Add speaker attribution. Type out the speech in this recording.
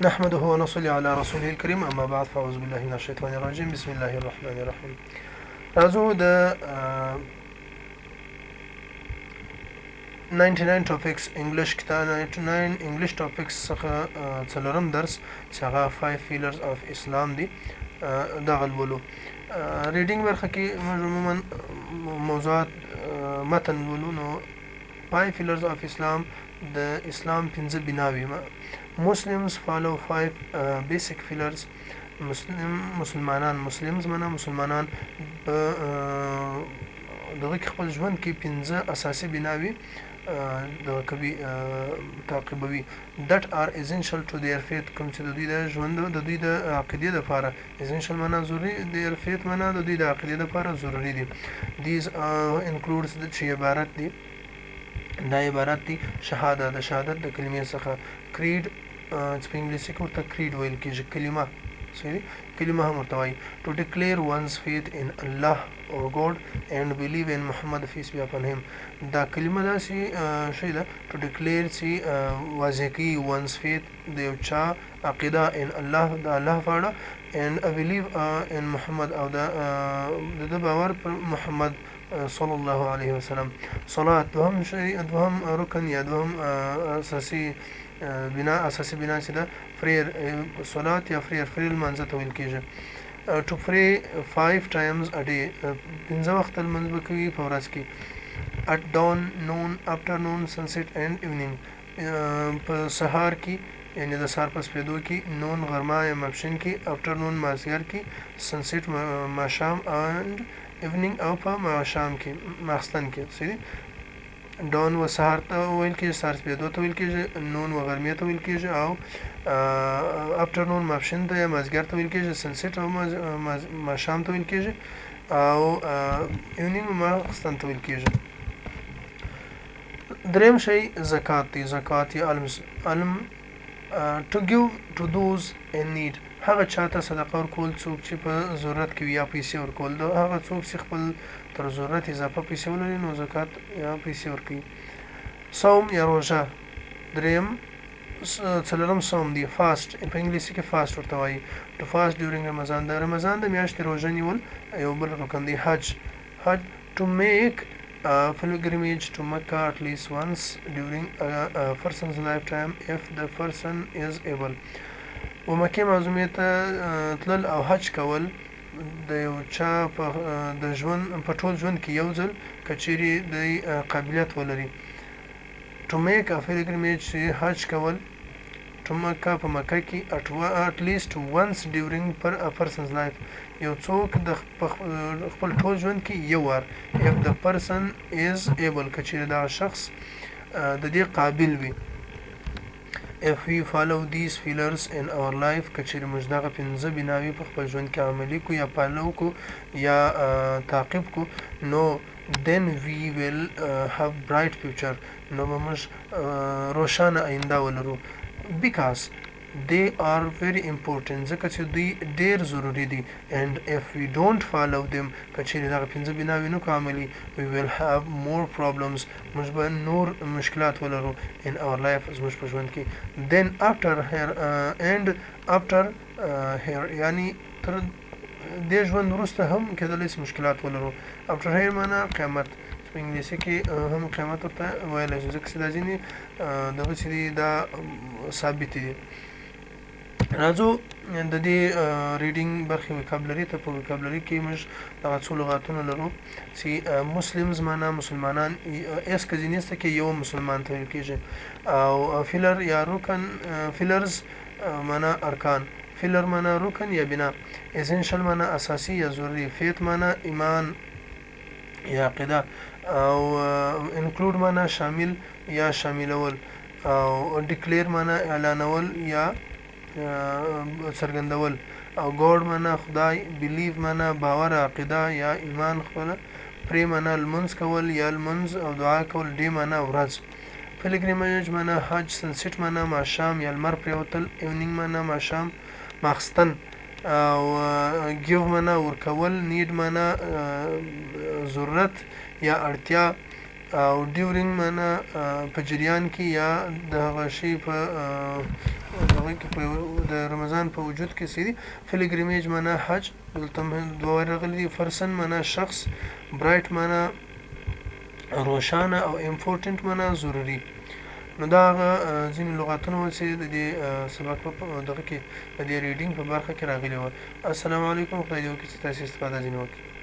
Speaker 1: نحمده ونصلي على رسوله الكريم اما بعد فاعوذ بالله من الشيطان الرجيم بسم الله الرحمن الرحيم. راځو د 99 topics English کتاب 99 English topics څخه څلورم درس چې هغه 5 pillars of Islam دي دا غلولو ریډینګ برخه کې عموما موضوعات متن ولو نو 5 pillars of Islam د اسلام 5 بناوي Muslims follow 5 basic pillars. Muslims معنا مسلمانان دغه خپل ژوند کې 15 اساسي بناوي د کوي تعقیبوي that are essential to their faith کوم چې د دوی د ژوند د دوی د عقیدې لپاره essential معنا ضروري their faith معنا د دوی د عقیدې لپاره ضروري دي. These includes د چې عبارت دي دا عبارت دي شهادت د شهادت د کلمې څخه creed چې په انګلیسي کې ورته creed ویل کېږي کلمه صحیح کلمه هم ورته وایي to declare one's faith in Allah or God and believe in Muhammad peace be upon him دا کلمه داسې شی ده to declare چې واضح کوي one's faith د یو چا عقیده in Allah د الله په اړه and believe in Muhammad او د باور پر محمد صلی الله علیه وسلم. صلات دوهم رکن یا دوهم اساسي بنا چې ده فریر صلات یا فریر لمانځه ته ویل کېږي. to pray 5 times a day 5 وخت لمونځ به کوي په ورځ کې at dawn noon afternoon sunset and evening په سهار کې یعنی د سهار په سپېدو کې نون غرمه یا ماپښین کې afternoon مازدیګر کې sunset ماښام and evening او په ماښام کې ماخستن کې صحیح دون و سهار ته ویل کېږي سهار سپېدو ته ویل کېږي نون و غرمې ته ویل کېږي او afternoon ماپښین ته یا مازدیګر ته ویل کېږي sunset او ماښام ته ویل کېږي او evening ماخستن ته ویل کېږي. دریم شی زکات دی زکات یا علم to give to those in need هغه چاته صدقه ورکول څوک چې په ضرورت کې یا پیسې ورکول دا هغه څوک چې خپل تر ضرورت اضافه پیسې ولري نو زکات یا پیسې ورکوي. صوم یا روژه دریم څلورم صوم دی فاست په انګلیسي کې فاست ورته وایي to fast during رمضان د رمضان د میاشتې روژه نیول یو بل رکن دی. حج to make pilgrimage to Mecca at least once during a person's lifetime if the person is able و مکې معظمې ته تلل او حج کول د یو چا د ژوند په ټول ژوند کې یو ځل که چیرې د قابلیت ولري. to make a pilgrimage حج کول to Mecca په مکه کې at least once during a person's life یو څوک د خپل ټول ژوند کې یو وار if the person is able که چیرې دا شخص د دې قابل وي. if we follow these pillars in our life که چیرې موږ دغه 5 بناوي په خپل ژوند کې عملي کو یا پالو کو یا تعقیب کو نو then we will have bright future نو به موږ روښانه آینده ولرو because they are very important ځکه چې دوی ډېر ضروري دي and if we don't follow them که چیرې دغه 5 بناوي نه کو عملي we will have more problems موږ به نور مشکلات ولرو in our life زموږ په ژوند کې then after here یعنی تر دې ژوند وروسته هم کېدلی شي مشکلات ولرو. after here معنا قیامت په انګلیسي کې هم قیامت ورته ویلی شي ځکه چې دا ځینې دغه چې دي دا ثابت دي. راځو د دې ریډینګ برخې وکابلري ته په وکابلري کې موږ دغه څو لغاتونه لرو چې مسلمز معنا مسلمانان اس کزینیسته کې یو مسلمان ته ویل کېږي او فیلر یا رکن فیلرز معنا ارکان فیلر معنا رکن یا بنا اسنشل معنا اساسي یا ضروري فیت معنا ایمان یا عقیده او انکلود معنا شامل یا شاملول او ډیکلیر معنا اعلانول یا څرګندول او ګوډ معنا خدای بلیف معنا باور عقیده یا ایمان خپل پرې معنا لمونځ کول یا لمونځ او دعا کول ډې معنا ورځ پیلګریمیج معنا حج سنسټ معنا ماښام یا لمر پرېوتل ایونینګ معنا ماښام ماخستن او ګیو معنا ورکول نید معنا ضرورت یا اړتیا او ډیورینګ معنا په جریان کې یا د هغه شي په دغه کې په د رمضان په وجود کې سړي فلیګریمیج معنا حج دلته دوه راغلي دي فرسن معنا شخص برایټ معنا روشانه او امپورټنت معنا ضروري نو دا ځینې لغاتونه چې د دې سبق په دغه کې د ریډینګ په برخه کې راغلي وو السلام علیکم خدای دې وکړي چې تاسو استفاده ځینې وکړي